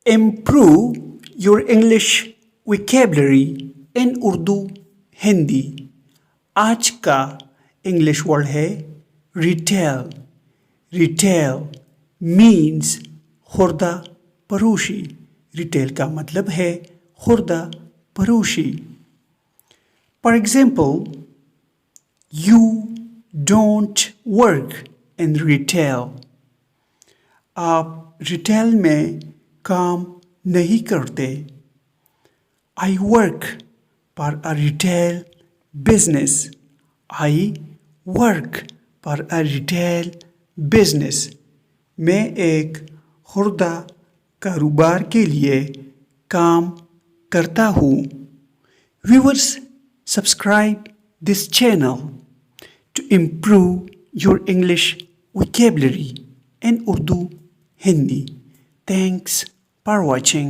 Improve your English vocabulary in Urdu Hindi. आज का English word है रिटेल। रिटेल मीन्स खुर्दा फरोशी। रिटेल का मतलब है खुर्दा फरोशी। For example, you don't work in retail. आप रिटेल में काम नहीं करते। I work for a retail business. I work for a retail business. मैं एक खुर्दा कारोबार के लिए काम करता हूँ। Viewers, subscribe this channel to improve your English vocabulary in Urdu Hindi. Thanks for watching.